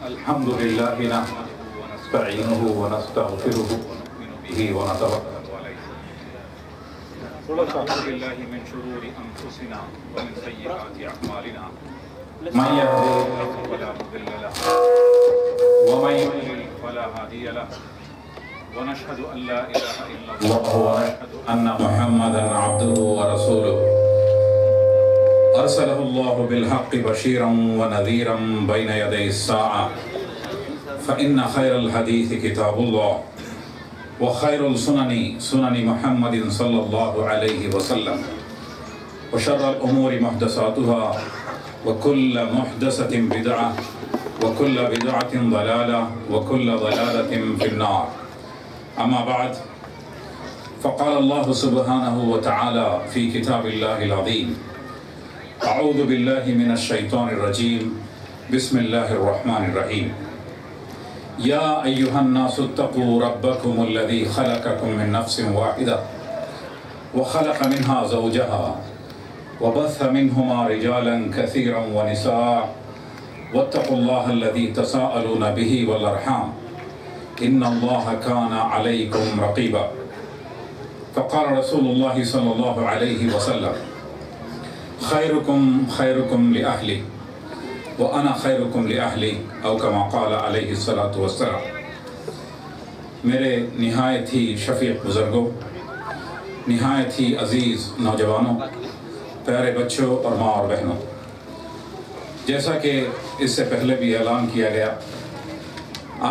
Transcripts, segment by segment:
الحمد لله نحمده ونستعينه ونستغفره ونؤمن به ونتوكل عليه ونعوذ بالله من شرور أنفسنا ومن سيئات أعمالنا من يهده الله فلا مضل له ومن يضلل فلا هادي له ونشهد أن لا إله إلا الله ونشهد أن محمدا عبده ورسوله أرسله الله بالحق بشيرا ونذيرا بين يدي الساعة فإن خير الحديث كتاب الله وخير السنن سنن محمد صلى الله عليه وسلم وشر الأمور محدثاتها وكل محدثة بدعة وكل بدعة ضلالة وكل ضلالة في النار أما بعد فقال الله سبحانه وتعالى في كتاب الله العظيم أعوذ بالله من الشيطان الرجيم بسم الله الرحمن الرحيم يا أيها الناس اتقوا ربكم الذي خلقكم من نفس واحدة وخلق منها زوجها وبث منهما رجالا كثيرا ونساء واتقوا الله الذي تساءلون به والأرحام إن الله كان عليكم رقيبا فقال رسول الله صلى الله عليه وسلم خيركم خيركم لأهلي وأنا خيركم لأهلي أو كما قال عليه الصلاة والسلام میرے نہایت ہی شفیق بزرگوں، نہایت ہی عزیز نوجوانوں، پیارے بچوں اور ماں اور بہنوں، جیسا کہ اس سے پہلے بھی اعلان کیا گیا،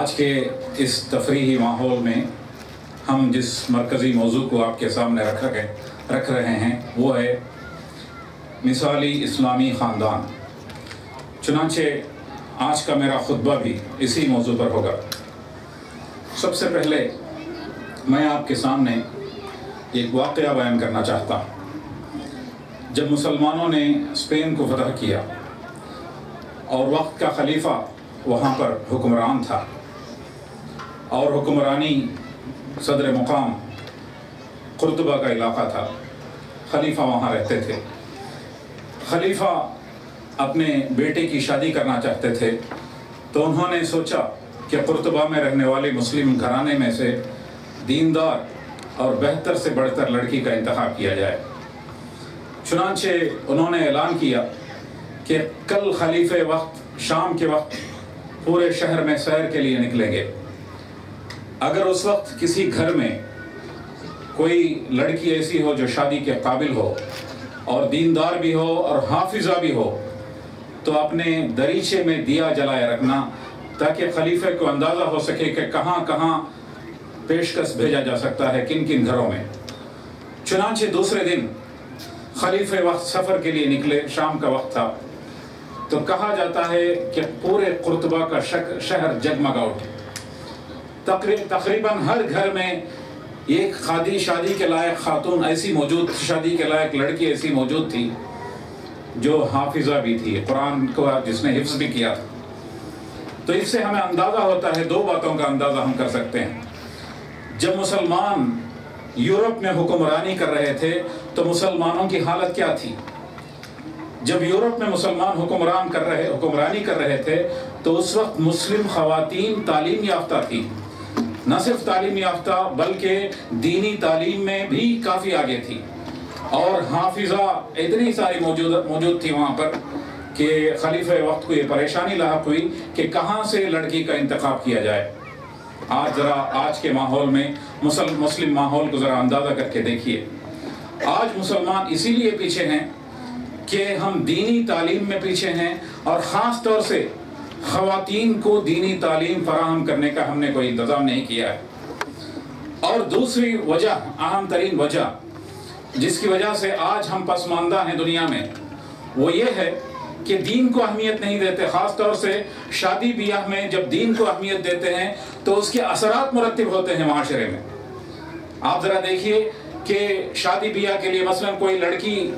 آج کے اس تفریحی ماحول میں ہم جس مرکزی موضوع کو آپ کے سامنے رکھ رہے ہیں وہ ہے مثالی اسلامی خاندان۔ چنانچہ آج کا میرا خطبہ بھی اسی موضوع پر ہوگا۔ سب سے پہلے میں آپ کے سامنے ایک واقعہ بیان کرنا چاہتا ہوں۔ جب مسلمانوں نے اسپین کو فتح کیا اور وقت کا خلیفہ وہاں پر حکمران تھا اور حکمرانی صدر مقام قرطبہ کا علاقہ تھا، خلیفہ وہاں رہتے تھے۔ خلیفہ اپنے بیٹے کی شادی کرنا چاہتے تھے تو انہوں نے سوچا کہ قرطبہ میں رہنے والے مسلم گھرانے میں سے دیندار اور بہتر سے بڑھتر لڑکی کا انتخاب کیا جائے۔ چنانچہ انہوں نے اعلان کیا کہ کل خلیفہ وقت شام کے وقت پورے شہر میں سیر کے لیے نکلیں گے۔ اگر اس وقت کسی گھر میں کوئی لڑکی ایسی ہو جو شادی کے قابل ہو اور دیندار بھی ہو اور حافظہ بھی ہو تو اپنے دریچے میں دیا جلائے رکھنا تاکہ خلیفہ کو اندازہ ہو سکے کہ کہاں کہاں پیشکش بھیجا جا سکتا ہے، کن کن گھروں میں۔ چنانچہ دوسرے دن خلیفہ وقت سفر کے لیے نکلے، شام کا وقت تھا، تو کہا جاتا ہے کہ پورے قرطبہ کا شہر جگمگا اٹھے۔ تقریباً ہر گھر میں ایک شادی کے لائق خاتون ایسی موجود، شادی کے لائق لڑکی ایسی موجود تھی جو حافظہ بھی تھی، قرآن کو جس نے حفظ بھی کیا تھا۔ تو اس سے ہمیں اندازہ ہوتا ہے، دو باتوں کا اندازہ ہم کر سکتے ہیں۔ جب مسلمان یورپ میں حکمرانی کر رہے تھے تو مسلمانوں کی حالت کیا تھی؟ جب یورپ میں مسلمان حکمرانی کر رہے تھے تو اس وقت مسلم خواتین تعلیم یافتہ تھی، نہ صرف تعلیم یافتہ بلکہ دینی تعلیم میں بھی کافی آگے تھی، اور حافظہ اتنی ساری موجود تھی وہاں پر کہ خلیفہ وقت کو یہ پریشانی لاحق ہوئی کہ کہاں سے لڑکی کا انتخاب کیا جائے۔ آج کے ماحول میں مسلم ماحول کو ذرا اندازہ کر کے دیکھیے۔ آج مسلمان اسی لیے پیچھے ہیں کہ ہم دینی تعلیم میں پیچھے ہیں، اور خاص طور سے خواتین کو دینی تعلیم فراہم کرنے کا ہم نے کوئی انتظام نہیں کیا ہے۔ اور دوسری وجہ، اہم ترین وجہ جس کی وجہ سے آج ہم پسماندہ ہیں دنیا میں، وہ یہ ہے کہ دین کو اہمیت نہیں دیتے۔ خاص طور سے شادی بیاہ میں جب دین کو اہمیت دیتے ہیں تو اس کے اثرات مرتب ہوتے ہیں معاشرے میں۔ آپ ذرا دیکھیے کہ شادی بیاہ کے لیے مثلا کوئی لڑکی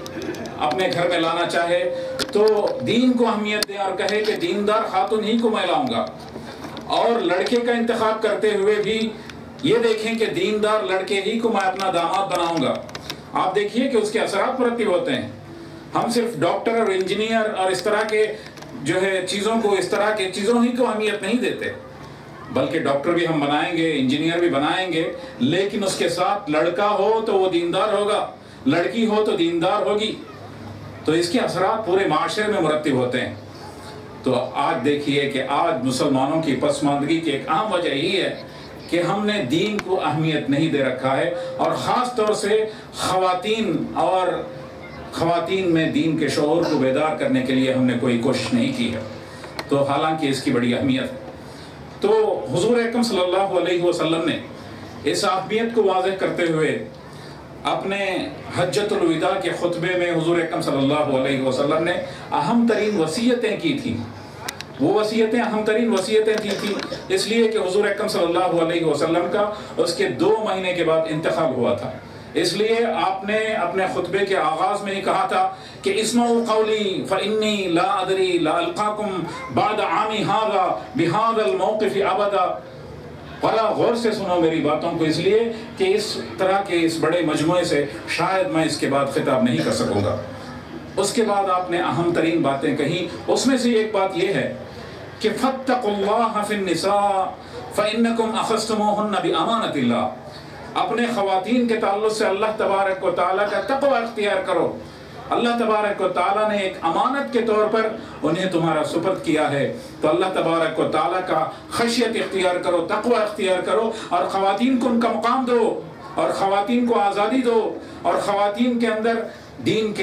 اپنے گھر میں لانا چاہے تو دین کو اہمیت دے اور کہے کہ دیندار خاتون ہی کو میں لاؤں گا، اور لڑکے کا انتخاب کرتے ہوئے بھی یہ دیکھیں کہ دیندار لڑکے ہی کو میں اپنا داماد بناؤں گا۔ آپ دیکھیے کہ اس کے اثرات مرتب ہوتے ہیں۔ ہم صرف ڈاکٹر اور انجینئر اور اس طرح کے جو ہے چیزوں کو، اس طرح کے چیزوں ہی کو اہمیت نہیں دیتے، بلکہ ڈاکٹر بھی ہم بنائیں گے، انجینئر بھی بنائیں گے، لیکن اس کے ساتھ لڑکا ہو تو وہ دیندار ہوگا، لڑکی ہو تو دیندار ہوگی، تو اس کے اثرات پورے معاشرے میں مرتب ہوتے ہیں۔ تو آج دیکھیے کہ آج مسلمانوں کی پسماندگی کی ایک اہم وجہ یہی ہے کہ ہم نے دین کو اہمیت نہیں دے رکھا ہے، اور خاص طور سے خواتین میں دین کے شعور کو بیدار کرنے کے لیے ہم نے کوئی کوشش نہیں کی ہے، تو حالانکہ اس کی بڑی اہمیت ہے۔ تو حضور اکرم صلی اللہ علیہ وسلم نے اس اہمیت کو واضح کرتے ہوئے اپنے حجۃ الوداع کے خطبے میں حضور اکرم صلی اللہ علیہ وسلم نے اہم ترین وصیتیں کی تھیں۔ وہ وصیتیں اہم ترین وصیتیں تھیں اس لیے کہ حضور اکرم صلی اللہ علیہ وسلم کا اس کے 2 مہینے کے بعد انتقال ہوا تھا، اس لیے آپ نے اپنے خطبے کے آغاز میں ہی کہا تھا کہ اسمعوا قولی فإنی لا ادری لا القاکم بعد عامی ھذا بہذا الموقف ابدا، بڑا غور سے سنو میری باتوں کو، اس لیے کہ اس طرح کے اس بڑے مجموعے سے شاید میں اس کے بعد خطاب نہیں کر سکوں گا۔ اس کے بعد آپ نے اہم ترین باتیں کہیں، اس میں سے ایک بات یہ ہے کہ فاتقوا اللہ فی النساء فإنکم اخذتموہن بامانۃ اللہ، اپنے خواتین کے تعلق سے اللہ تبارک و تعالیٰ کا تقوی اختیار کرو، اللہ تبارک و تعالیٰ نے ایک امانت کے طور پر انہیں تمہارا سپرد کیا ہے، تو اللہ تبارک و تعالیٰ کا خشیت اختیار کرو، تقوی اختیار کرو، اور خواتین کو ان کا مقام دو، اور خواتین کو آزادی دو، اور خواتین کے اندر دین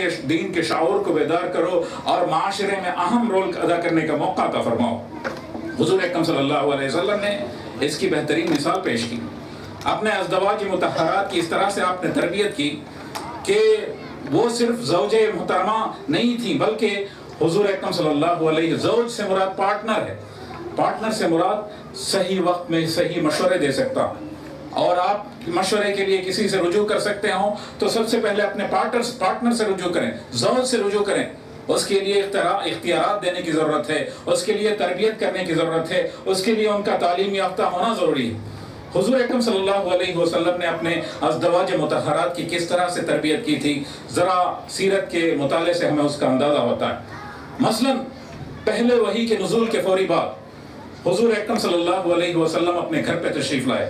کے شعور کو بیدار کرو، اور معاشرے میں اہم رول ادا کرنے کا موقع عطا فرماؤ۔ حضور اکرم صلی اللہ علیہ وسلم نے اس کی بہترین مثال پیش کی، اپنے ازدواج مطہرات کی اس طرح سے آپ نے تربیت کی کہ وہ صرف زوج محترمہ نہیں تھیں، بلکہ حضور اکرم صلی اللہ علیہ وسلم، زوج سے مراد پارٹنر ہے، پارٹنر سے مراد صحیح وقت میں صحیح مشورے دے سکتا، اور آپ مشورے کے لیے کسی سے رجوع کر سکتے ہوں تو سب سے پہلے اپنے پارٹنر سے رجوع کریں، زوج سے رجوع کریں، اس کے لیے اختیارات دینے کی ضرورت ہے، اس کے لیے تربیت کرنے کی ضرورت ہے، اس کے لیے ان کا تعلیم یافتہ ہونا ضروری ہے۔ حضور اکرم صلی اللہ علیہ وسلم نے اپنے ازدواج مطہرات کی کس طرح سے تربیت کی تھی، ذرا سیرت کے مطالعے سے ہمیں اس کا اندازہ ہوتا ہے۔ مثلا پہلے وحی کے نزول کے فوری بعد حضور اکرم صلی اللہ علیہ وسلم اپنے گھر پہ تشریف لائے،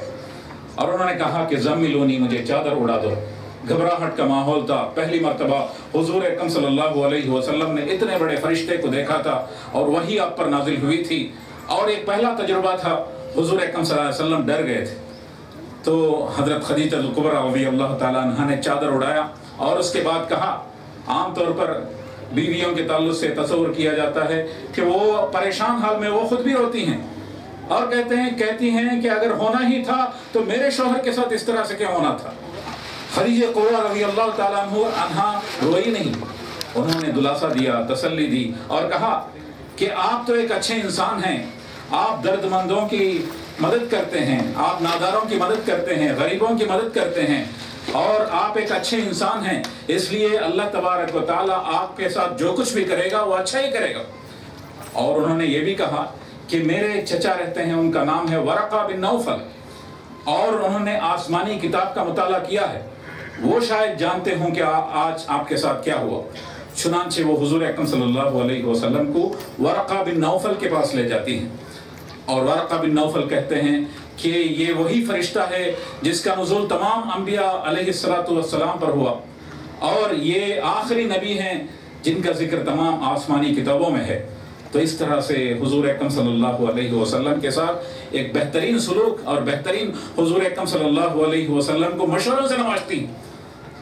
اور انہوں نے کہا کہ زملونی، مجھے چادر اڑا دو۔ گھبراہٹ کا ماحول تھا، پہلی مرتبہ حضور اکرم صلی اللہ علیہ وسلم نے اتنے بڑے فرشتے کو دیکھا تھا، اور وحی آپ پر نازل ہوئی تھی، اور ایک پہلا تجربہ تھا، حضور اکرم صلی اللہ علیہ وسلم ڈر گئے تھے۔ تو حضرت خدیجہ الکبریٰ رضی اللہ تعالیٰ عنہا نے چادر اڑایا، اور اس کے بعد کہا، عام طور پر بیویوں کے تعلق سے تصور کیا جاتا ہے کہ وہ پریشان حال میں وہ خود بھی روتی ہیں، اور کہتی ہیں کہ اگر ہونا ہی تھا تو میرے شوہر کے ساتھ اس طرح سے کیا ہونا تھا۔ خدیجہ کبریٰ رضی اللہ تعالیٰ عنہا روئی نہیں، انہوں نے دلاسا دیا، تسلی دی، اور کہا کہ آپ تو ایک اچھے انسان ہیں، آپ درد مندوں کی مدد کرتے ہیں، آپ ناداروں کی مدد کرتے ہیں، غریبوں کی مدد کرتے ہیں، اور آپ ایک اچھے انسان ہیں، اس لیے اللہ تبارک و تعالیٰ آپ کے ساتھ جو کچھ بھی کرے گا وہ اچھا ہی کرے گا۔ اور انہوں نے یہ بھی کہا کہ میرے چچا رہتے ہیں، ان کا نام ہے ورقہ بن نوفل، اور انہوں نے آسمانی کتاب کا مطالعہ کیا ہے، وہ شاید جانتے ہوں کہ آج آپ کے ساتھ کیا ہوا۔ چنانچہ وہ حضور اکرم صلی اللہ علیہ وسلم کو ورقہ بن نوفل کے پاس لے جاتی ہیں، اور ورقہ بن نوفل کہتے ہیں کہ یہ وہی فرشتہ ہے جس کا نزول تمام انبیاء علیہ السلام پر ہوا، اور یہ آخری نبی ہیں جن کا ذکر تمام آسمانی کتابوں میں ہے۔ تو اس طرح سے حضور اکرم صلی اللہ علیہ وسلم کے ساتھ ایک بہترین سلوک، اور بہترین حضور اکرم صلی اللہ علیہ وسلم کو مشوروں سے نوازتی۔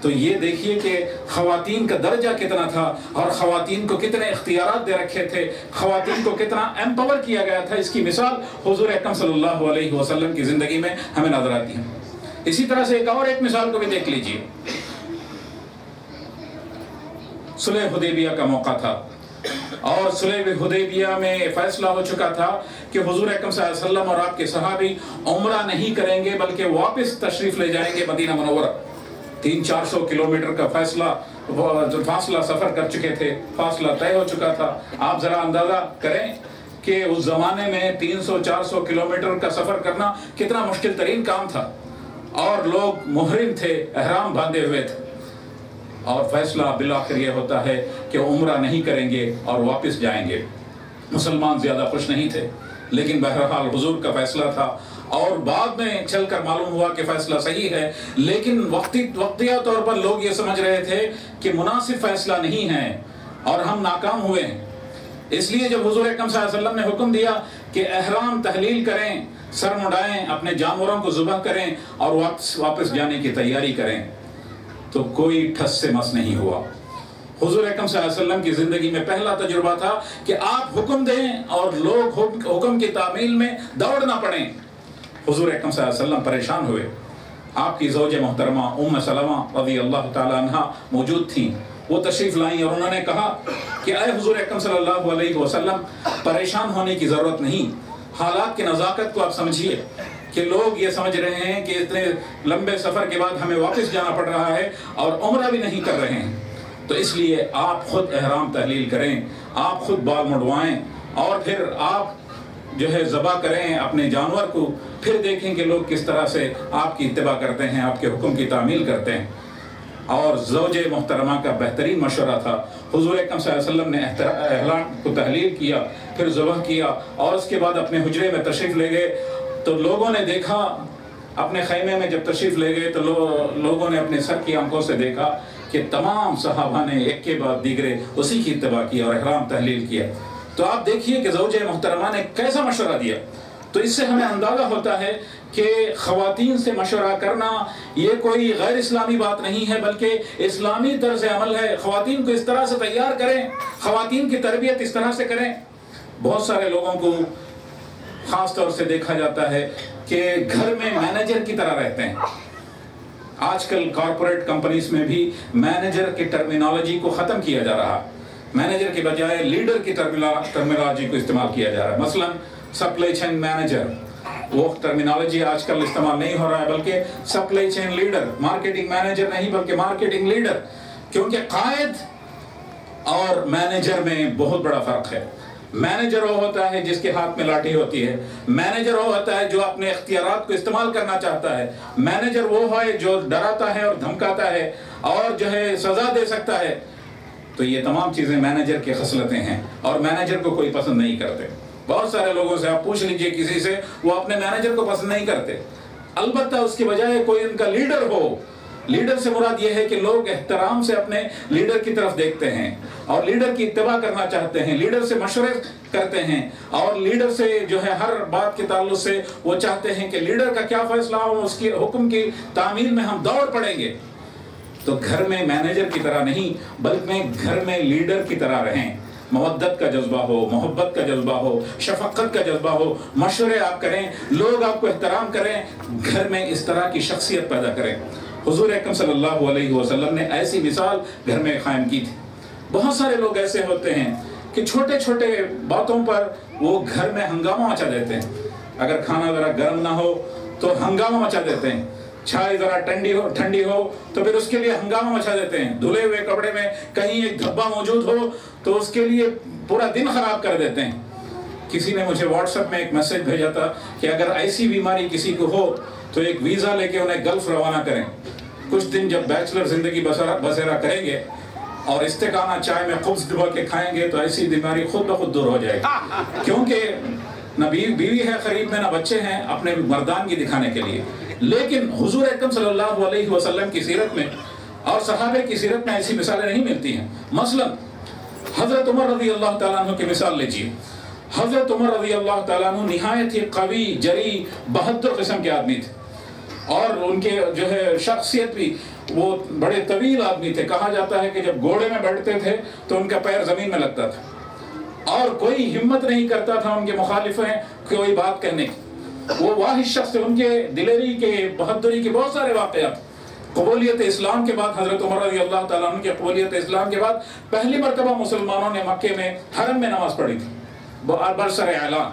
تو یہ دیکھیے کہ خواتین کا درجہ کتنا تھا، اور خواتین کو کتنے اختیارات دے رکھے تھے، خواتین کو کتنا ایمپاور کیا گیا تھا، اس کی مثال حضور اکرم صلی اللہ علیہ وسلم کی زندگی میں ہمیں نظر آتی ہے۔ اسی طرح سے ایک مثال کو بھی دیکھ لیجئے، صلح حدیبیہ کا موقع تھا، اور صلح حدیبیہ میں فیصلہ ہو چکا تھا کہ حضور اکرم صلی اللہ علیہ وسلم اور آپ کے صحابی عمرہ نہیں کریں گے، بلکہ واپس تشریف لے جائیں گے مدینہ منورہ۔ 300-400 کلومیٹر کا فاصلہ سفر کر چکے تھے، فاصلہ طے ہو چکا تھا۔ آپ ذرا اندازہ کریں کہ اس زمانے میں 300-400 کلومیٹر کا سفر کرنا کتنا مشکل ترین کام تھا، اور لوگ محرم تھے، احرام باندھے ہوئے تھے، اور فیصلہ بالآخر یہ ہوتا ہے کہ عمرہ نہیں کریں گے اور واپس جائیں گے۔ مسلمان زیادہ خوش نہیں تھے، لیکن بہرحال حضور کا فیصلہ تھا، اور بعد میں چل کر معلوم ہوا کہ فیصلہ صحیح ہے، لیکن وقتیہ طور پر لوگ یہ سمجھ رہے تھے کہ مناسب فیصلہ نہیں ہے اور ہم ناکام ہوئے ہیں۔ اس لیے جب حضور اکرم صلی اللہ علیہ وسلم نے حکم دیا کہ احرام تحلیل کریں، سر مڈائیں، اپنے جانوروں کو ذبح کریں اور واپس جانے کی تیاری کریں، تو کوئی ٹھس سے مس نہیں ہوا۔ حضور اکرم صلی اللہ علیہ وسلم کی زندگی میں پہلا تجربہ تھا کہ آپ حکم دیں اور لوگ حکم کی تعمیل میں دوڑ نہ پڑیں۔ حضور اکرم صلی اللہ علیہ وسلم پریشان ہوئے۔ آپ کی زوج محترمہ ام سلمہ رضی اللہ تعالی عنہ موجود تھیں، وہ تشریف لائیں اور انہوں نے کہا کہ اے حضور اکرم صلی اللہ علیہ وسلم، پریشان ہونے کی ضرورت نہیں، حالات کی نزاکت کو آپ سمجھیے کہ لوگ یہ سمجھ رہے ہیں کہ اتنے لمبے سفر کے بعد ہمیں واپس جانا پڑ رہا ہے اور عمرہ بھی نہیں کر رہے ہیں، تو اس لیے آپ خود احرام تحلیل کریں، آپ خود بال مڑوائیں اور پھر آپ جو ہے ذبح کریں اپنے جانور کو، پھر دیکھیں کہ لوگ کس طرح سے آپ کی اتباع کرتے ہیں، آپ کے حکم کی تعمیل کرتے ہیں۔ اور زوج محترمہ کا بہترین مشورہ تھا۔ حضور اکرم صلی اللہ علیہ وسلم نے احرام کو تحلیل کیا، پھر ذبح کیا اور اس کے بعد اپنے حجرے میں تشریف لے گئے، تو لوگوں نے دیکھا، اپنے خیمے میں جب تشریف لے گئے تو لوگوں نے اپنے سر کی آنکھوں سے دیکھا کہ تمام صحابہ نے ایک کے بعد دیگرے اسی کی اتباع کی اور احرام تحلیل کیا۔ تو آپ دیکھیے کہ زوج محترمہ نے کیسا مشورہ دیا۔ تو اس سے ہمیں اندازہ ہوتا ہے کہ خواتین سے مشورہ کرنا یہ کوئی غیر اسلامی بات نہیں ہے، بلکہ اسلامی طرز عمل ہے۔ خواتین کو اس طرح سے تیار کریں، خواتین کی تربیت اس طرح سے کریں۔ بہت سارے لوگوں کو خاص طور سے دیکھا جاتا ہے کہ گھر میں مینیجر کی طرح رہتے ہیں۔ آج کل کارپوریٹ کمپنیز میں بھی مینیجر کی ٹرمینالوجی کو ختم کیا جا رہا ہے، مینیجر کے بجائے لیڈر کی ٹرمینالوجی کو استعمال کیا جا رہا ہے۔ مثلا سپلائی چین مینیجر، وہ ٹرمینالوجی آج کل استعمال نہیں ہو رہا ہے، بلکہ supply chain leader, marketing manager نہیں بلکہ مارکیٹنگ لیڈر، کیونکہ قائد اور مینیجر میں بہت بڑا فرق ہے۔ مینیجر وہ ہوتا ہے جس کے ہاتھ میں لاٹھی ہوتی ہے، مینیجر وہ ہوتا ہے جو اپنے اختیارات کو استعمال کرنا چاہتا ہے، مینیجر وہ ہے جو ڈراتا ہے اور دھمکاتا ہے اور جو ہے سزا دے سکتا ہے۔ تو یہ تمام چیزیں مینیجر کی خصلتیں ہیں اور مینیجر کو کوئی پسند نہیں کرتے۔ بہت سارے لوگوں سے آپ پوچھ لیجئے کسی سے، وہ اپنے مینیجر کو پسند نہیں کرتے، البتہ اس کے بجائے کوئی ان کا لیڈر ہو۔ لیڈر سے مراد یہ ہے کہ لوگ احترام سے اپنے لیڈر کی طرف دیکھتے ہیں اور لیڈر کی اتباع کرنا چاہتے ہیں، لیڈر سے مشورے کرتے ہیں اور لیڈر سے جو ہے ہر بات کے تعلق سے وہ چاہتے ہیں کہ لیڈر کا کیا فیصلہ ہو، اس کے حکم کی تعمیل میں ہم دوڑ پڑیں گے۔ تو گھر میں مینیجر کی طرح نہیں بلکہ گھر میں لیڈر کی طرح رہیں، مودت کا جذبہ ہو، محبت کا جذبہ ہو، شفقت کا جذبہ ہو، مشورے آپ کریں، لوگ آپ کو احترام کریں، گھر میں اس طرح کی شخصیت پیدا کریں۔ حضور اکرم صلی اللہ علیہ وسلم نے ایسی مثال گھر میں قائم کی تھی۔ بہت سارے لوگ ایسے ہوتے ہیں کہ چھوٹے چھوٹے باتوں پر وہ گھر میں ہنگامہ مچا دیتے ہیں۔ اگر کھانا ذرا گرم نہ ہو تو ہنگامہ مچا دیتے ہیں، چائے ذرا ٹھنڈی ہو تو پھر اس کے لیے ہنگامہ مچا دیتے ہیں، دھلے ہوئے کپڑے میں کہیں ایک دھبا موجود ہو تو اس کے لیے پورا دن خراب کر دیتے ہیں۔ کسی نے مجھے واٹس ایپ میں ایک میسج بھیجا تھا کہ اگر ایسی بیماری کسی کو ہو تو ایک ویزا لے کے انہیں گلف روانہ کریں، کچھ دن جب بیچلر زندگی بسیرا کریں گے اور استقانہ چائے میں خبز ڈبا کے کھائیں گے تو ایسی بیماری خود بخود دور ہو جائے گی، کیونکہ نہ بیوی ہے قریب میں، نہ بچے ہیں اپنے مردانگی دکھانے کے لیے۔ لیکن حضور اکرم صلی اللہ علیہ وسلم کی سیرت میں اور صحابہ کی سیرت میں ایسی مثالیں نہیں ملتی ہیں۔ مثلا حضرت عمر رضی اللہ تعالیٰ عنہ کی مثال لیجیے۔ حضرت عمر رضی اللہ تعالیٰ عنہ نہایت ہی قوی، جری، بہادر قسم کے آدمی تھے اور ان کے جو ہے شخصیت بھی، وہ بڑے طویل آدمی تھے۔ کہا جاتا ہے کہ جب گھوڑے میں بیٹھتے تھے تو ان کا پیر زمین میں لگتا تھا اور کوئی ہمت نہیں کرتا تھا ان کے مخالفیں کوئی بات کہنے کی۔ وہ واحد شخص، ان کے دلیری کے، بہادری کے بہت سارے واقعات۔ قبولیت اسلام کے بعد حضرت عمر رضی اللہ تعالیٰ عنہ کی قبولیت اسلام کے بعد پہلی مرتبہ مسلمانوں نے مکے میں حرم میں نماز پڑھی تھی برسر اعلان،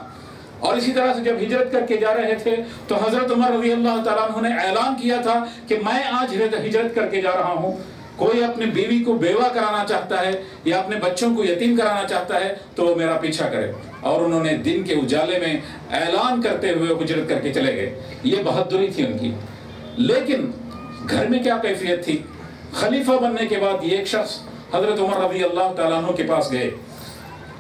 اور اسی طرح سے جب ہجرت کر کے جا رہے تھے تو حضرت عمر رضی اللہ تعالیٰ عنہ نے اعلان کیا تھا کہ میں آج ہجرت کر کے جا رہا ہوں، کوئی اپنی بیوی کو بیوہ کرانا چاہتا ہے یا اپنے بچوں کو یتیم کرانا چاہتا ہے تو وہ میرا پیچھا کرے۔ اور انہوں نے دن کے اجالے میں اعلان کرتے ہوئے ہجرت کر کے چلے گئے۔ یہ بہادری تھی ان کی۔ لیکن گھر میں کیا کیفیت تھی؟ خلیفہ بننے کے بعد یہ ایک شخص حضرت عمر رضی اللہ تعالیٰ عنہ کے پاس گئے،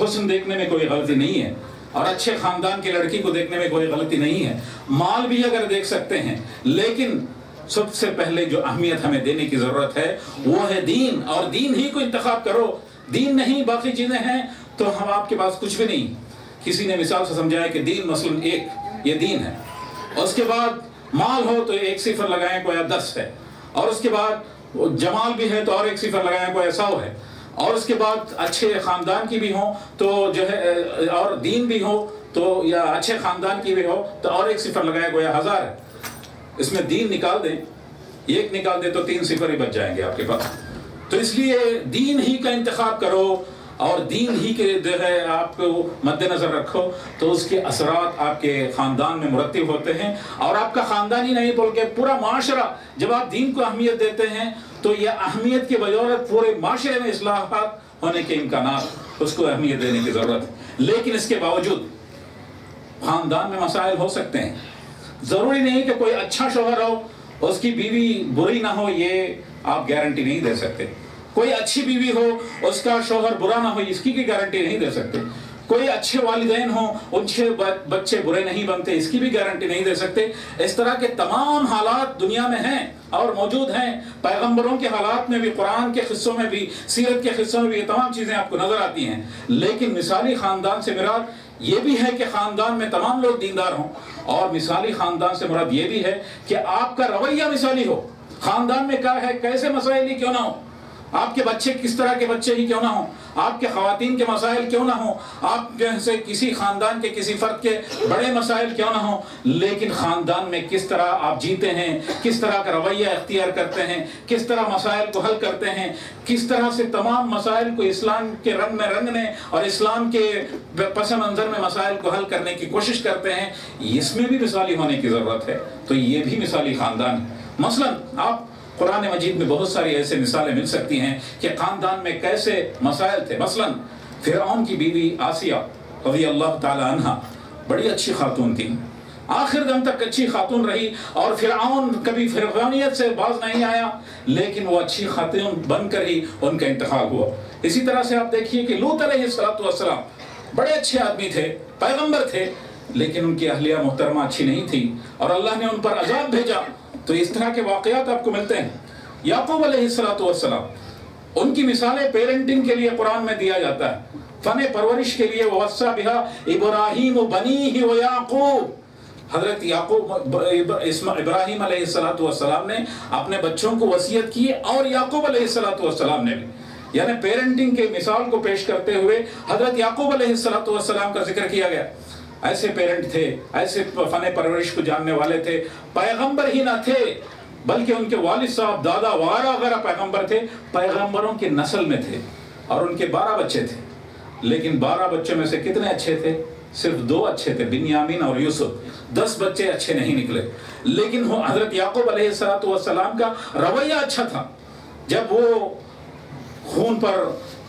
حسن دیکھنے میں کوئی غلطی نہیں ہے، اور اچھے خاندان کی لڑکی کو دیکھنے میں کوئی غلطی نہیں ہے، مال بھی اگر دیکھ سکتے ہیں، لیکن سب سے پہلے جو اہمیت ہمیں دینے کی ضرورت ہے وہ ہے دین، اور دین ہی کو انتخاب کرو، دین نہیں باقی چیزیں ہیں تو ہم آپ کے پاس کچھ بھی نہیں۔ کسی نے مثال سے سمجھایا کہ دین مثلا ایک، یہ دین ہے، اور اس کے بعد مال ہو تو ایک صفر لگائیں گویا 10 ہے، اور اس کے بعد جمال بھی ہے تو اور ایک صفر لگائیں گویا 100 ہے، اور اس کے بعد اچھے خاندان کی بھی ہوں تو جو ہے، اور دین بھی ہو تو یا اچھے خاندان کی بھی ہو تو اور ایک صفر لگائے گویا 1000 ہے۔ اس میں دین نکال دیں، ایک نکال دیں تو 3 صفر ہی بچ جائیں گے آپ کے پاس۔ تو اس لیے دین ہی کا انتخاب کرو اور دین ہی کے جو ہے آپ کو مد نظر رکھو، تو اس کے اثرات آپ کے خاندان میں مرتب ہوتے ہیں، اور آپ کا خاندان ہی نہیں بلکہ پورا معاشرہ، جب آپ دین کو اہمیت دیتے ہیں تو یہ اہمیت کے بدولت پورے معاشرے میں اصلاحات ہونے کے امکانات، اس کو اہمیت دینے کی ضرورت ہے۔ لیکن اس کے باوجود خاندان میں مسائل ہو سکتے ہیں، ضروری نہیں کہ کوئی اچھا شوہر ہو اس کی بیوی بری نہ ہو، یہ آپ گارنٹی نہیں دے سکتے۔ کوئی اچھی بیوی ہو اس کا شوہر برا نہ ہو، اس کی گارنٹی نہیں دے سکتے۔ کوئی اچھے والدین ہوں ان سے بچے برے نہیں بنتے، اس کی بھی گارنٹی نہیں دے سکتے۔ اس طرح کے تمام حالات دنیا میں ہیں اور موجود ہیں، پیغمبروں کے حالات میں بھی، قرآن کے قصوں میں بھی، سیرت کے قصوں میں بھی یہ تمام چیزیں آپ کو نظر آتی ہیں۔ لیکن مثالی خاندان سے مراد یہ بھی ہے کہ خاندان میں تمام لوگ دیندار ہوں، اور مثالی خاندان سے مراد یہ بھی ہے کہ آپ کا رویہ مثالی ہو۔ خاندان میں کیا ہے، کیسے مسائل ہی کیوں نہ ہو، آپ کے بچے کس طرح کے بچے ہی کیوں نہ ہوں، آپ کے خواتین کے مسائل کیوں نہ ہوں، آپ جیسے کسی خاندان کے کسی فرد کے بڑے مسائل کیوں نہ ہوں، لیکن خاندان میں کس طرح آپ جیتے ہیں، کس طرح کا رویہ اختیار کرتے ہیں، کس طرح مسائل کو حل کرتے ہیں، کس طرح سے تمام مسائل کو اسلام کے رنگ میں رنگنے اور اسلام کے پس منظر میں مسائل کو حل کرنے کی کوشش کرتے ہیں، اس میں بھی مثالی ہونے کی ضرورت ہے۔ تو یہ بھی مثالی خاندان ہے۔ مثلا آپ قرآن مجید میں بہت ساری ایسے مثالیں مل سکتی ہیں کہ خاندان میں کیسے مسائل تھے۔ مثلا فرعون کی بیوی آسیہ رضی اللہ تعالی عنہ بڑی اچھی خاتون تھی، آخر دم تک اچھی خاتون رہی، اور فرعون کبھی فرعونیت سے باز نہیں آیا، لیکن وہ اچھی خاتون بن کر ہی ان کا انتقال ہوا۔ اسی طرح سے آپ دیکھیے کہ لوط علیہ السلام بڑے اچھے آدمی تھے، پیغمبر تھے، لیکن ان کی اہلیہ محترمہ اچھی نہیں تھی اور اللہ نے ان پر عذاب بھیجا۔ تو اس طرح کے واقعات آپ کو ملتے ہیں۔ یعقوب علیہ السلام، ان کی مثالیں پیرنٹنگ کے لیے قرآن میں دیا جاتا ہے، فن پرورش کے لیے وَوَصَّى بِهَا إِبْرَاهِيمُ بَنِيهِ وَيَعْقُوبُ، حضرت ابراہیم علیہ السلام نے اپنے بچوں کو وصیت کی، اور یعقوب علیہ السلام نے بھی، یعنی پیرنٹنگ کے مثال کو پیش کرتے ہوئے حضرت یعقوب علیہ السلام کا ذکر کیا گیا۔ ایسے پیرنٹ تھے، ایسے فن پرورش کو جاننے والے تھے، پیغمبر ہی نہ تھے بلکہ ان کے والد صاحب، دادا وغیرہ پیغمبر تھے، پیغمبروں کی نسل میں تھے، اور ان کے 12 بچے تھے، لیکن 12 بچوں میں سے کتنے اچھے تھے؟ صرف 2 اچھے تھے، بنیامین اور یوسف۔ 10 بچے اچھے نہیں نکلے، لیکن حضرت یعقوب علیہ السلام کا رویہ اچھا تھا۔ جب وہ خون پر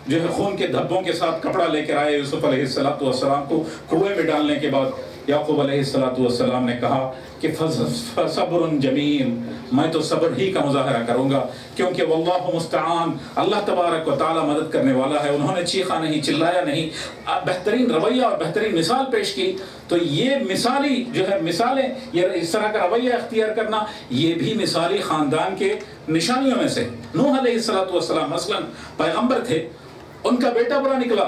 جو ہے خون کے دھبوں کے ساتھ کپڑا لے کر آئے یوسف علیہ السلام کو کنویں میں ڈالنے کے بعد، یعقوب علیہ السلام نے کہا کہ فَصَبْرٌ جَمِيلٌ، میں تو صبر ہی کا مظاہرہ کروں گا، کیونکہ واللہ مستعان، اللہ تبارک و تعالی مدد کرنے والا ہے۔ انہوں نے چیخا نہیں، چلایا نہیں، بہترین رویہ اور بہترین مثال پیش کی۔ تو یہ مثالی جو ہے مثالیں، یہ اس طرح کا رویہ اختیار کرنا، یہ بھی مثالی خاندان کے نشانیوں میں سے۔ نوح علیہ السلام مثلا پیغمبر تھے، ان کا بیٹا برا نکلا،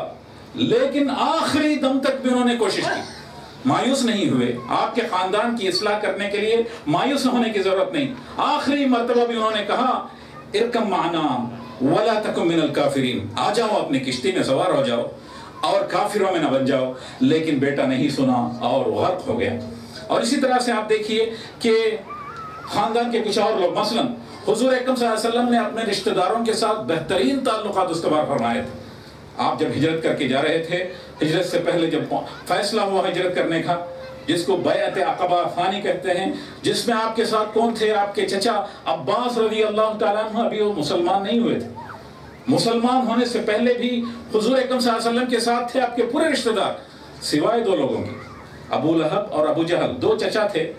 لیکن آخری دم تک بھی انہوں نے کوشش کی، مایوس نہیں ہوئے۔ آپ کے خاندان کی اصلاح کرنے کے لیے مایوس ہونے کی ضرورت نہیں۔ آخری مرتبہ بھی انہوں نے کہا ارکم معنا ولا تکن من الکافرین، آ جاؤ اپنی کشتی میں سوار ہو جاؤ اور کافروں میں نہ بن جاؤ، لیکن بیٹا نہیں سنا اور غرق ہو گیا۔ اور اسی طرح سے آپ دیکھیے کہ خاندان کے کچھ اور لوگ، مثلا حضور اکرم صلی اللہ علیہ وسلم نے اپنے رشتہ داروں کے ساتھ بہترین تعلقات استوار فرمائے تھے۔ آپ جب ہجرت کر کے جا رہے تھے، ہجرت سے پہلے جب فیصلہ ہوا ہجرت کرنے کا، جس کو بیعت عقبہ ثانی کہتے ہیں، جس میں آپ کے ساتھ کون تھے؟ آپ کے چچا عباس رضی اللہ تعالیٰ عنہ، ابھی وہ مسلمان نہیں ہوئے تھے۔ مسلمان ہونے سے پہلے بھی حضور اکرم صلی اللہ علیہ وسلم کے ساتھ تھے آپ کے پورے رشتہ دار، سوائے 2 لوگوں کے، ابو لہب اور ابو جہل، 2 چچا تھے۔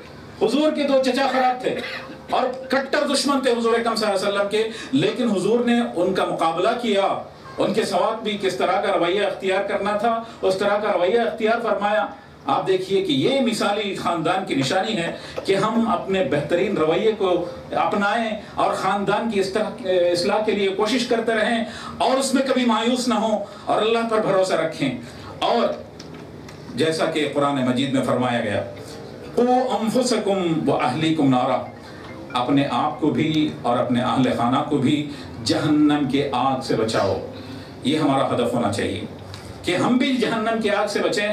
حضور کے 2 چچا خراب تھے اور کٹر دشمن تھے حضور اکرم صلی اللہ علیہ وسلم کے، لیکن حضور نے ان کا مقابلہ کیا ان کے ساتھ بھی کس طرح کا رویہ اختیار کرنا تھا اس طرح کا رویہ اختیار فرمایا۔ آپ دیکھیے کہ یہ مثالی خاندان کی نشانی ہے کہ ہم اپنے بہترین رویے کو اپنائیں اور خاندان کی اصلاح کے لیے کوشش کرتے رہیں اور اس میں کبھی مایوس نہ ہوں اور اللہ پر بھروسہ رکھیں۔ اور جیسا کہ قرآن مجید میں فرمایا گیا، قُوا أَنفُسَكُمْ وَأَهْلِيكُمْ نَارًا، اپنے آپ کو بھی اور اپنے اہل خانہ کو بھی جہنم کے آگ سے بچاؤ۔ یہ ہمارا ہدف ہونا چاہیے کہ ہم بھی جہنم کی آگ سے بچیں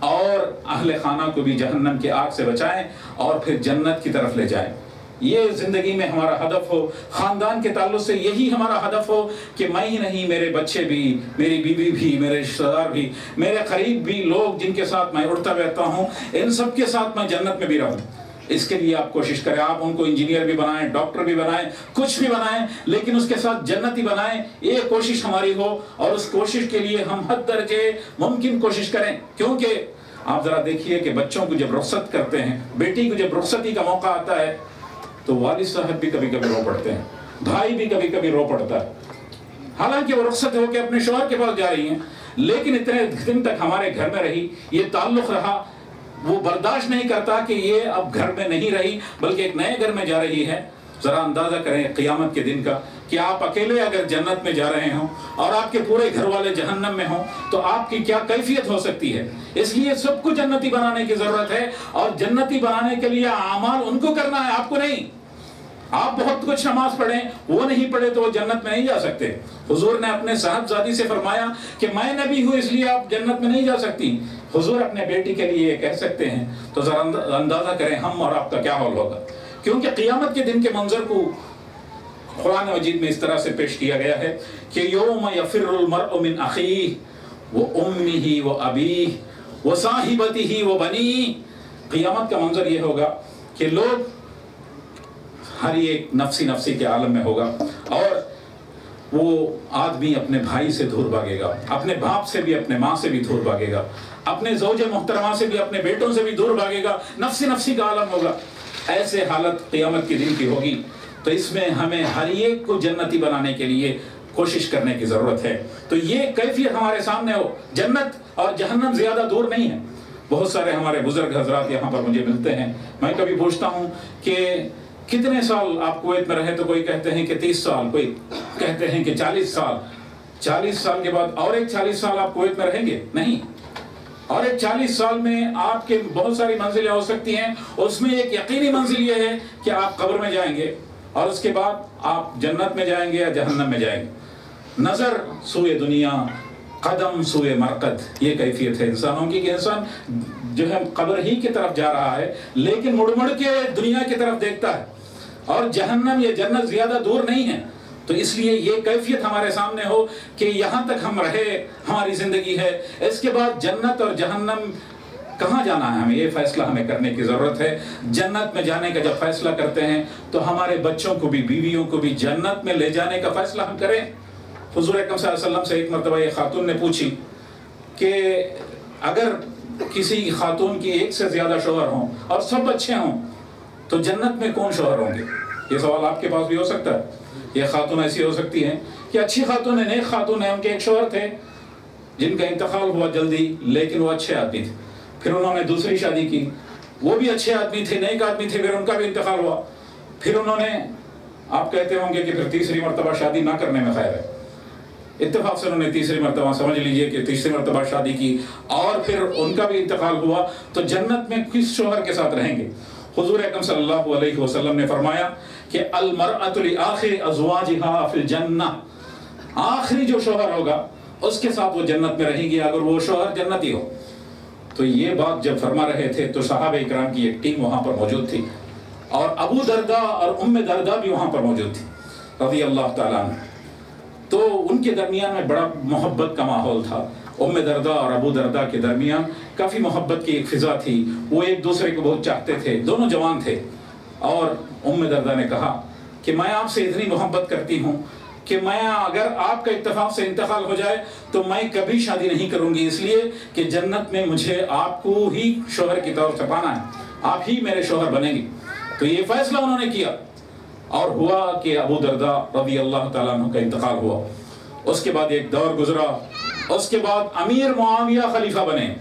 اور اہل خانہ کو بھی جہنم کی آگ سے بچائیں اور پھر جنت کی طرف لے جائیں۔ یہ زندگی میں ہمارا ہدف ہو، خاندان کے تعلق سے یہی ہمارا ہدف ہو کہ میں ہی نہیں، میرے بچے بھی، میری بیوی بھی، میرے رشتہ دار بھی، میرے قریب بھی لوگ جن کے ساتھ میں اٹھتا بیٹھتا ہوں، ان سب کے ساتھ میں جنت میں بھی رہوں۔ اس کے لیے آپ کوشش کریں، آپ ان کو انجینئر بھی بنائیں، ڈاکٹر بھی بنائیں، کچھ بھی بنائیں، لیکن اس کے ساتھ جنتی بنائیں۔ یہ کوشش ہماری ہو اور اس کوشش کے لیے ہم حد درجے ممکن کوشش کریں۔ کیونکہ آپ ذرا دیکھیے کہ بچوں کو جب رخصت کرتے ہیں، بیٹی کو جب رخصتی کا موقع آتا ہے تو والد صاحب بھی کبھی کبھی رو پڑتے ہیں، بھائی بھی کبھی کبھی رو پڑتا ہے، حالانکہ وہ رخصت ہو کے اپنے شوہر کے پاس جا رہی ہیں، لیکن اتنے دن تک ہمارے گھر میں رہی، یہ تعلق رہا، وہ برداشت نہیں کرتا کہ یہ اب گھر میں نہیں رہی بلکہ ایک نئے گھر میں جا رہی ہے۔ ذرا اندازہ کریں قیامت کے دن کا کہ آپ اکیلے اگر جنت میں جا رہے ہوں اور آپ کے پورے گھر والے جہنم میں ہوں تو آپ کی کیا کیفیت ہو سکتی ہے۔ اس لیے سب کو جنتی بنانے کی ضرورت ہے، اور جنتی بنانے کے لیے اعمال ان کو کرنا ہے، آپ کو نہیں۔ آپ بہت کچھ نماز پڑھیں، وہ نہیں پڑھے تو وہ جنت میں نہیں جا سکتے۔ حضور نے اپنے صاحبزادی سے فرمایا کہ میں نبی ہوں اس لیے آپ جنت میں نہیں جا سکتی۔ حضور اپنے بیٹی کے لیے یہ کہہ سکتے ہیں، تو ذرا اندازہ کریں ہم اور آپ کا کیا حال ہوگا۔ کیونکہ قیامت کے دن کے منظر کو قرآن مجید میں اس طرح سے پیش کیا گیا ہے کہ یوم یفر المرء من اخیہ وامہ وابیہ وصاحبتہ وبنیہ۔ قیامت کا منظر یہ ہوگا کہ لوگ ہر ایک نفسی نفسی کے عالم میں ہوگا، اور وہ آدمی اپنے بھائی سے دور بھاگے گا، اپنے باپ سے بھی، اپنے ماں سے بھی دور بھاگے گا، اپنے زوج محترمہ سے بھی، اپنے بیٹوں سے بھی دور بھاگے گا، نفسی نفسی کا عالم ہوگا۔ ایسے حالت قیامت کے دن کی ہوگی، تو اس میں ہمیں ہر ایک کو جنتی بنانے کے لیے کوشش کرنے کی ضرورت ہے۔ تو یہ کیفیت ہمارے سامنے ہو، جنت اور جہنم زیادہ دور نہیں ہے۔ بہت سارے ہمارے بزرگ حضرات یہاں پر مجھے ملتے ہیں، میں کبھی پوچھتا ہوں کہ کتنے سال آپ کویت میں رہے، تو کوئی کہتے ہیں کہ 30 سال، کوئی کہتے ہیں کہ 40 سال۔ 40 سال کے بعد اور ایک 40 سال آپ کویت میں رہیں گے؟ نہیں، اور ایک 40 سال میں آپ کے بہت ساری منزلیں ہو سکتی ہیں، اس میں ایک یقینی منزل یہ ہے کہ آپ قبر میں جائیں گے، اور اس کے بعد آپ جنت میں جائیں گے یا جہنم میں جائیں گے۔ نظر سوئے دنیا، قدم سوئے مرقد، یہ کیفیت ہے انسانوں کی کہ انسان جو ہے قبر ہی کی طرف جا رہا ہے، لیکن مڑ مڑ کے دنیا کی طرف دیکھتا ہے، اور جہنم یا جنت زیادہ دور نہیں ہے۔ تو اس لیے یہ کیفیت ہمارے سامنے ہو کہ یہاں تک ہم رہے، ہماری زندگی ہے، اس کے بعد جنت اور جہنم کہاں جانا ہے، ہمیں یہ فیصلہ ہمیں کرنے کی ضرورت ہے۔ جنت میں جانے کا جب فیصلہ کرتے ہیں تو ہمارے بچوں کو بھی، بیویوں کو بھی جنت میں لے جانے کا فیصلہ ہم کریں۔ حضور اکرم صلی اللہ علیہ وسلم سے ایک مرتبہ یہ خاتون نے پوچھی کہ اگر کسی خاتون کی ایک سے زیادہ شوہر ہوں اور سب اچھے ہوں تو جنت میں کون شوہر ہوں گے؟ یہ سوال آپ کے پاس بھی ہو سکتا ہے۔ یہ خاتون ایسی ہو سکتی ہیں کہ اچھی خاتون ہے، نیک خاتون ہے، ان کے ایک شوہر تھے جن کا انتقال ہوا جلدی، لیکن وہ اچھے آدمی تھے، پھر انہوں نے دوسری شادی کی، وہ بھی اچھے آدمی تھے، نیک آدمی تھے، پھر ان کا بھی انتقال ہوا، پھر انہوں نے، آپ کہتے ہوں گے کہ پھر تیسری مرتبہ شادی نہ کرنے میں خیر ہے، اتفاق سے انہوں نے تیسری مرتبہ، سمجھ لیجئے کہ تیسری مرتبہ شادی کی، اور پھر ان کا بھی انتقال ہوا، تو جنت میں کس شوہر کے ساتھ رہیں گے؟ حضور اکرم صلی اللہ علیہ وسلم نے فرمایا کہ المرأة لآخر ازواجها فی الجنہ، آخری جو شوہر ہوگا اس کے ساتھ وہ جنت میں رہیں گی اگر وہ شوہر جنتی ہو۔ تو یہ بات جب فرما رہے تھے تو صحابہ اکرام کی ایک ٹیم وہاں پر موجود تھی، اور ابو درداء اور ام درداء بھی وہاں پر موجود تھی رضی اللہ تعالیٰ عنہ۔ تو ان کے درمیان میں بڑا محبت کا ماحول تھا، ام درداء اور ابو درداء کے درمیان کافی محبت کی ایک فضا تھی، وہ ایک دوسرے کو بہت چاہتے تھے، دونوں جوان تھے۔ اور ام درداء نے کہا کہ میں آپ سے اتنی محبت کرتی ہوں کہ میں اگر آپ کا اتفاق سے انتقال ہو جائے تو میں کبھی شادی نہیں کروں گی، اس لیے کہ جنت میں مجھے آپ کو ہی شوہر کی طور سے پانا ہے، آپ ہی میرے شوہر بنیں گے۔ تو یہ فیصلہ انہوں نے کیا، اور ہوا کہ ابو درداء رضی اللہ تعالیٰ عنہ کا انتقال ہوا، اس کے بعد ایک دور گزرا، اس کے بعد امیر معاویہ خلیفہ بنے.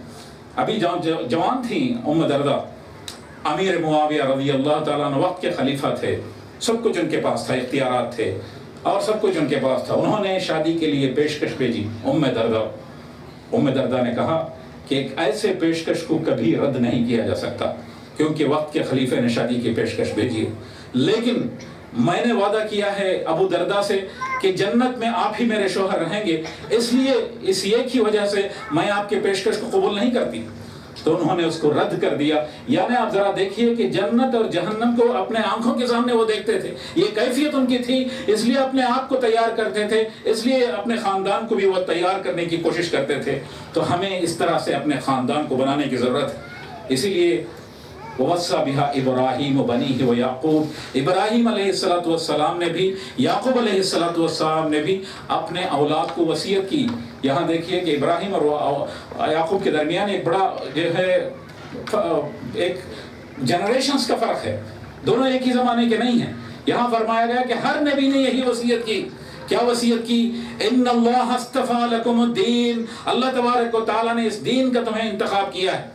ابھی جوان تھیں ام دردہ، امیر معاویہ رضی اللہ تعالیٰ عنہ وقت کے خلیفہ تھے، سب کچھ ان کے پاس تھا، اختیارات تھے اور سب کچھ ان کے پاس تھا. انہوں نے شادی کے لیے پیشکش بھیجی ام دردہ نے کہا کہ ایک ایسے پیشکش کو کبھی رد نہیں کیا جا سکتا، کیونکہ وقت کے خلیفے نے شادی کی پیشکش بھیجی ہے، لیکن میں نے وعدہ کیا ہے ابو دردہ سے کہ جنت میں آپ ہی میرے شوہر رہیں گے، اس لیے اس ایک ہی وجہ سے میں آپ کے پیشکش کو قبول نہیں کرتی. تو انہوں نے اس کو رد کر دیا. یعنی آپ ذرا دیکھیے کہ جنت اور جہنم کو اپنے آنکھوں کے سامنے وہ دیکھتے تھے، یہ کیفیت ان کی تھی، اس لیے اپنے آپ کو تیار کرتے تھے، اس لیے اپنے خاندان کو بھی وہ تیار کرنے کی کوشش کرتے تھے. تو ہمیں اس طرح سے اپنے خاندان کو بنانے کی ضرورت ہے. اسی لیے وَوَصَّى بِهَا إِبْرَاهِيمُ بَنِيهِ وَيَعْقُوبُ، ابراہیم علیہ السلام نے بھی، یعقوب علیہ السلام نے بھی اپنے اولاد کو وصیت کی. یہاں دیکھیے کہ ابراہیم اور یعقوب کے درمیان ایک بڑا جو ہے ایک جنریشنز کا فرق ہے، دونوں ایک ہی زمانے کے نہیں ہیں. یہاں فرمایا گیا کہ ہر نبی نے یہی وصیت کی. کیا وصیت کی؟ ان اللہ اصطفیٰ لکم الدین، اللہ تبارک و تعالیٰ نے اس دین کا تمہیں انتخاب کیا ہے.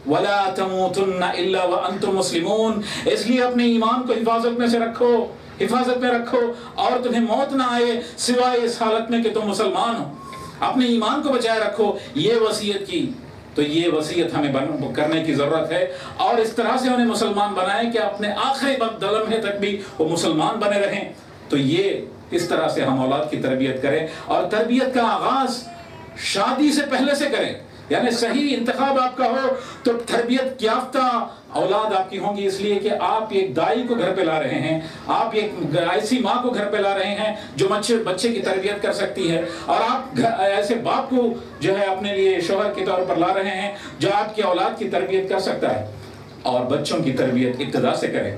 وَلَا تَمُوتُنَّ إِلَّا وَأَنْتُمْ مُسْلِمُونَ، اس لیے اپنے ایمان کو حفاظت میں رکھو اور تمہیں موت نہ آئے سوائے اس حالت میں کہ تم مسلمان ہو. اپنے ایمان کو بچائے رکھو، یہ وصیت کی. تو یہ وصیت ہمیں کرنے کی ضرورت ہے اور اس طرح سے انہیں مسلمان بنائیں کہ اپنے آخری وقت لمحے تک بھی وہ مسلمان بنے رہیں. تو یہ اس طرح سے ہم اولاد کی تربیت کریں، اور تربیت کا آغاز شادی سے پہلے سے کریں. یعنی صحیح انتخاب آپ کا ہو تو تربیت یافتہ اولاد آپ کی ہوں گی، اس لیے کہ آپ ایک دائی کو گھر پہ لا رہے ہیں، آپ ایک ایسی ماں کو گھر پہ لا رہے ہیں جو بچے کی تربیت کر سکتی ہے، اور آپ ایسے باپ کو جو ہے اپنے لیے شوہر کے طور پر لا رہے ہیں جو آپ کی اولاد کی تربیت کر سکتا ہے. اور بچوں کی تربیت ابتدا سے کریں.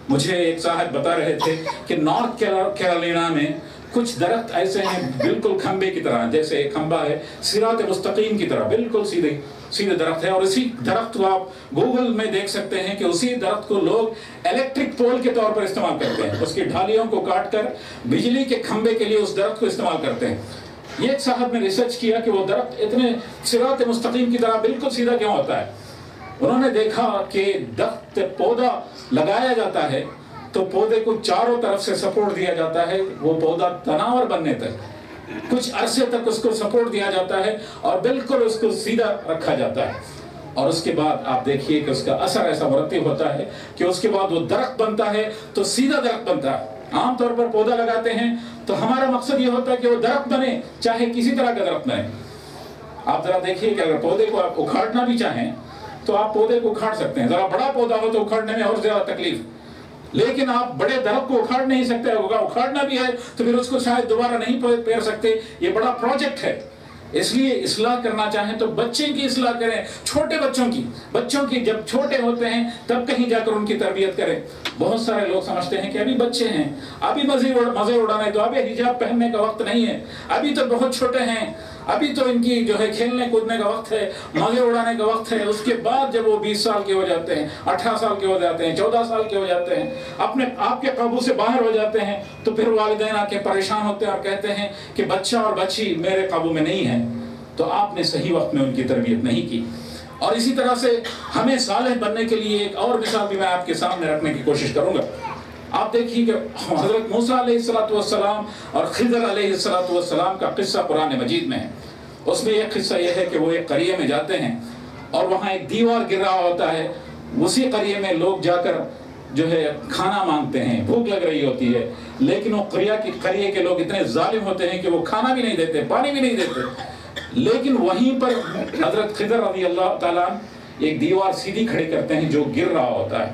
مجھے ایک صاحب بتا رہے تھے کہ نارتھ کیرولینا میں کچھ درخت ایسے ہیں بالکل کھمبے کی طرح، جیسے ایک کھمبا ہے صراط مستقیم کی طرح، بالکل سیدھے درخت ہے. اور اسی درخت کو آپ گوگل میں دیکھ سکتے ہیں کہ اسی درخت کو لوگ الیکٹرک پول کے طور پر استعمال کرتے ہیں، اس کی ڈھالیوں کو کاٹ کر بجلی کے کھمبے کے لیے اس درخت کو استعمال کرتے ہیں. یہ ایک صاحب نے ریسرچ کیا کہ وہ درخت اتنے صراط مستقیم کی طرح بالکل سیدھا کیوں ہوتا ہے. انہوں نے دیکھا کہ درخت پودا لگایا جاتا ہے تو پودے کو چاروں طرف سے سپورٹ دیا جاتا ہے، وہ پودا تناور بننے تک کچھ عرصے تک اس کو سپورٹ دیا جاتا ہے اور بالکل اس کو سیدھا رکھا جاتا ہے. اور اس کے بعد آپ دیکھیے کہ اس کا اثر ایسا مرتب ہوتا ہے کہ اس کے بعد وہ درخت بنتا ہے تو سیدھا درخت بنتا ہے. عام طور پر پودا لگاتے ہیں تو ہمارا مقصد یہ ہوتا ہے کہ وہ درخت بنے، چاہے کسی طرح کا درخت بنے. آپ ذرا دیکھیے کہ اگر پودے کو آپ اکھاڑنا بھی چاہیں تو آپ پودے کو اکھاڑ سکتے ہیں. ذرا بڑا پودا ہو تو اکھاڑنے میں اور زیادہ تکلیف، لیکن آپ بڑے درخت کو اکھاڑ نہیں سکتے. ہوگا اکھاڑنا بھی ہے تو پھر اس کو شاید دوبارہ نہیں پیر سکتے. یہ بڑا پروجیکٹ ہے. اس لیے اصلاح کرنا چاہیں تو بچے کی اصلاح کریں، چھوٹے بچوں کی جب چھوٹے ہوتے ہیں تب کہیں جا کر ان کی تربیت کریں. بہت سارے لوگ سمجھتے ہیں کہ ابھی بچے ہیں، ابھی مزے اڑانے دو، ابھی حجاب پہننے کا وقت نہیں ہے، ابھی تو بہت چھوٹے ہیں، ابھی تو ان کی جو ہے کھیلنے کودنے کا وقت ہے، مزے اڑانے کا وقت ہے. اس کے بعد جب وہ 20 سال کے ہو جاتے ہیں، 18 سال کے ہو جاتے ہیں، 14 سال کے ہو جاتے ہیں، اپنے آپ کے قابو سے باہر ہو جاتے ہیں، تو پھر والدین آ کے پریشان ہوتے ہیں اور کہتے ہیں کہ بچہ اور بچی میرے قابو میں نہیں ہے. تو آپ نے صحیح وقت میں ان کی تربیت نہیں کی. اور اسی طرح سے ہمیں صالح بننے کے لیے ایک اور مثال بھی میں آپ کے سامنے رکھنے کی کوشش کروں گا. آپ دیکھیے کہ حضرت موسیٰ علیہ السلام اور خضر علیہ السلام کا قصہ قرآن مجید میں ہے. اس میں ایک قصہ یہ ہے کہ وہ ایک قریے میں جاتے ہیں اور وہاں ایک دیوار گر رہا ہوتا ہے. اسی قریے میں لوگ جا کر جو ہے کھانا مانگتے ہیں، بھوک لگ رہی ہوتی ہے، لیکن وہ قریے کے لوگ اتنے ظالم ہوتے ہیں کہ وہ کھانا بھی نہیں دیتے، پانی بھی نہیں دیتے. لیکن وہیں پر حضرت خضر رضی اللہ تعالیٰ ایک دیوار سیدھی کھڑی کرتے ہیں جو گر رہا ہوتا ہے.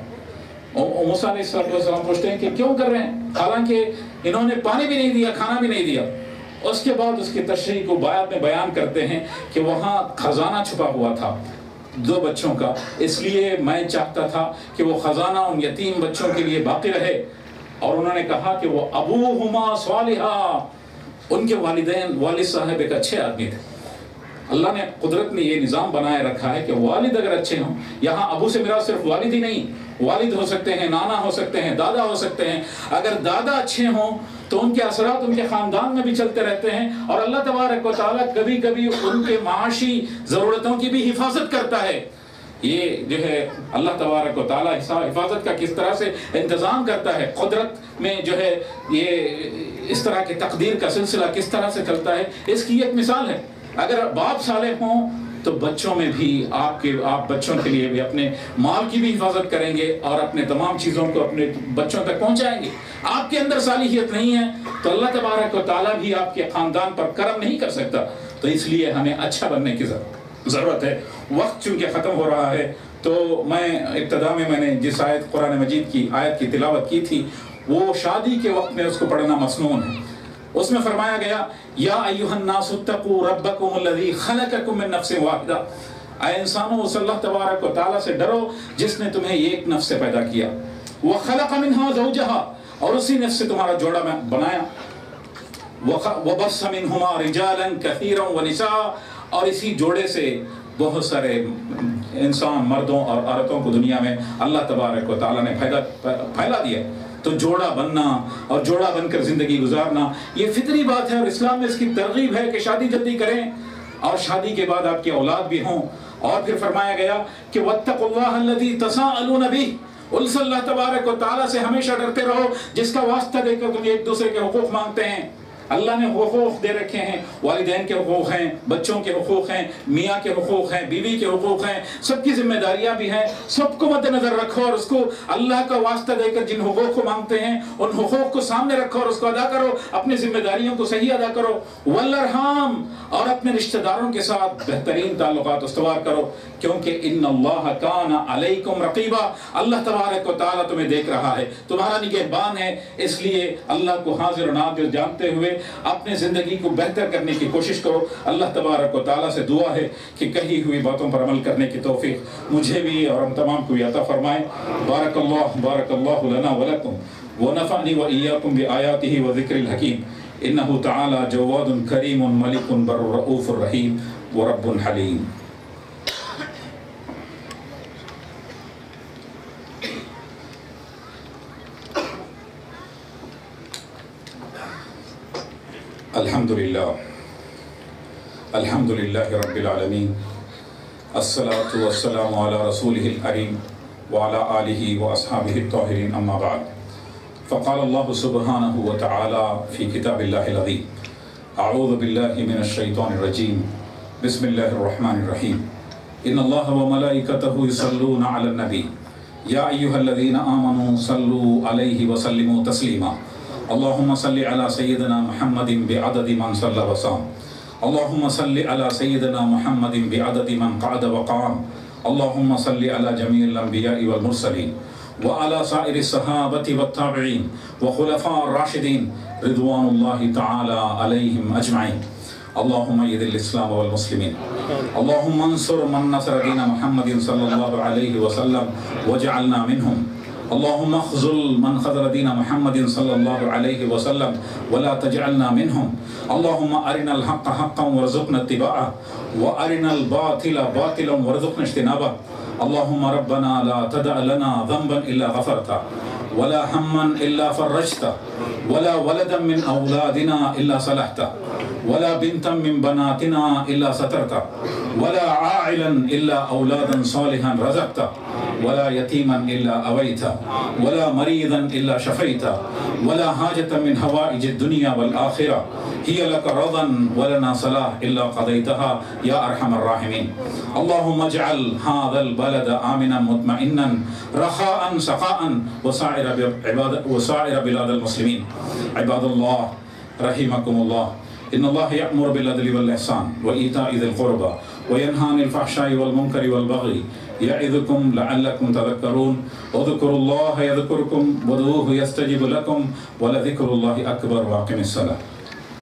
موسیٰ علیہ السلام پوچھتے ہیں کہ کیوں کر رہے ہیں، حالانکہ انہوں نے پانی بھی نہیں دیا، کھانا بھی نہیں دیا. اس کے بعد اس کی تشریح کو بعد میں بیان کرتے ہیں کہ وہاں خزانہ چھپا ہوا تھا 2 بچوں کا، اس لیے میں چاہتا تھا کہ وہ خزانہ ان یتیم بچوں کے لیے باقی رہے. اور انہوں نے کہا کہ وہ ابوہما صالحا، ان کے والد صاحب ایک اچھے آدمی تھے. اللہ نے قدرت میں یہ نظام بنائے رکھا ہے کہ والد اگر اچھے ہوں، یہاں ابو سے میراث صرف والد ہی نہیں، والد ہو سکتے ہیں، نانا ہو سکتے ہیں، دادا ہو سکتے ہیں، اگر دادا اچھے ہوں تو ان کے اثرات ان کے خاندان میں بھی چلتے رہتے ہیں، اور اللہ تبارک و تعالیٰ کبھی کبھی ان کے معاشی ضرورتوں کی بھی حفاظت کرتا ہے۔ یہ جو ہے اللہ تبارک و تعالیٰ حفاظت کا کس طرح سے انتظام کرتا ہے، قدرت میں جو ہے یہ اس طرح کی تقدیر کا سلسلہ کس طرح سے چلتا ہے، اس کی ایک مثال ہے۔ اگر باپ صالح ہوں تو بچوں میں بھی آپ بچوں کے لیے بھی اپنے مال کی بھی حفاظت کریں گے اور اپنے تمام چیزوں کو اپنے بچوں تک پہنچائیں گے۔ آپ کے اندر صالحیت نہیں ہے تو اللہ تبارک و تعالیٰ بھی آپ کے خاندان پر کرم نہیں کر سکتا، تو اس لیے ہمیں اچھا بننے کی ضرورت ہے۔ وقت چونکہ ختم ہو رہا ہے تو میں ابتدا میں نے جس آیت قرآن مجید کی آیت کی تلاوت کی تھی وہ شادی کے وقت میں اس کو پڑھنا مسنون ہے۔ اس میں فرمایا گیا یا ایھا الناس اتقوا ربکم الذی خلقکم من نفس واحدہ، اے انسانوں اس اللہ تبارک و تعالیٰ سے ڈرو جس نے تمہیں ایک نفس سے پیدا کیا، وخلق منها زوجہا، اور اسی نفس سے تمہارا جوڑا بنایا، وبث منہما رجالا کثیرا ونساء، اور اسی جوڑے سے بہت سارے انسان مردوں اور عورتوں کو دنیا میں اللہ تبارک و تعالیٰ نے پھیلا دیا۔ تو جوڑا بننا اور جوڑا بن کر زندگی گزارنا یہ فطری بات ہے، اور اسلام میں اس کی ترغیب ہے کہ شادی جلدی کریں اور شادی کے بعد آپ کی اولاد بھی ہوں۔ اور پھر فرمایا گیا کہ واتقوا اللہ الذی تساءلون بہ، ان سے اللہ تبارک و تعالیٰ سے ہمیشہ ڈرتے رہو جس کا واسطہ دے کر تم ایک دوسرے کے حقوق مانگتے ہیں۔ اللہ نے حقوق دے رکھے ہیں، والدین کے حقوق ہیں، بچوں کے حقوق ہیں، میاں کے حقوق ہیں، بیوی کے حقوق ہیں، سب کی ذمہ داریاں بھی ہیں، سب کو مد نظر رکھو اور اس کو اللہ کا واسطہ دے کر جن حقوق کو مانگتے ہیں ان حقوق کو سامنے رکھو اور اس کو ادا کرو، اپنی ذمہ داریوں کو صحیح ادا کرو، والارحام، اور اپنے رشتہ داروں کے ساتھ بہترین تعلقات استوار کرو، کیونکہ ان اللہ کان علیکم رقیبا، اللہ تبارک و تعالیٰ تمہیں دیکھ رہا ہے، تمہارا نگہبان ہے، اس لیے اللہ کو حاضر و ناظر جانتے ہوئے اپنے زندگی کو بہتر کرنے کی کوشش کرو۔ اللہ تبارک و تعالیٰ سے دعا ہے کہ کہی ہوئی باتوں پر عمل کرنے کی توفیق مجھے بھی اور ہم تمام کو بھی عطا فرمائے۔ بارک اللہ لنا ولکم ونفعنی وإیاکم بآیاتہ وذکر الحکیم، انہ تعالی جواد کریم ملک بر رؤوف الرحیم ورب حلیم۔ الحمدللہ رب العالمین، الصلاة والسلام علی رسولہ الکریم وعلی آلہ واصحابہ الطاہرین، اما بعد، فقال اللہ سبحانہ وتعالی فی کتاب اللہ العظیم، اعوذ باللہ من الشیطان الرجیم، بسم اللہ الرحمن الرحیم، ان اللہ وملائکتہ یصلون علی النبی یا ایھا الذین آمنوا صلوا علیہ وسلموا تسلیما، اللہم صلی علی سیدنا محمد بعدد من صلی وصام، اللہم صلی علی سیدنا محمد بعدد من قعد وقام، اللہم صلی علی جمیع الانبیاء والمرسلین وعلی سائر الصحابة والتابعین وخلفاء الراشدین رضوان اللہ تعالی علیہم اجمعین، اللہم اید الاسلام والمسلمین، اللہم انصر من نصر دین محمد صلی اللہ علیہ وسلم وجعلنا منہم، اللہم اخذل من خذل دین محمد صلی اللہ علیہ وسلم ولا تجعلنا منہم، اللہم ارنا الحق حقا ورزقنا اتباعہ وارنا الباطل باطلا ورزقنا اجتنابہ، اللہم ربنا لا تدع لنا ذنبا الا غفرتا ولا ہما الا فرجتا ولا ولدا من اولادنا الا صلحتا ولا بنتا من بناتنا الا سترتا ولا عائلا الا اولادا صالحا رزقتا ولا یتیما الا اویتا ولا مریضا الا شفیتا ولا حاجة من حوائج الدنیا والآخرہ ہی لک رضا ولنا صلاح الا قضیتها یا ارحم الراحمین، اللہم اجعل هذا البلد آمنا مطمئنا رخاء سخاء وسائر بلاد المسلمین، عباد اللہ رحمکم اللہ، ان اللہ یأمر بالعدل والإحسان وإیتاء ذی القربى وینہی عن الفحشاء والمنکر والبغی یعظکم لعلکم تذکرون، اذکروا اللہ یذکرکم وادعوہ یستجب لکم ولذکر اللہ اکبر، واقم الصلاۃ۔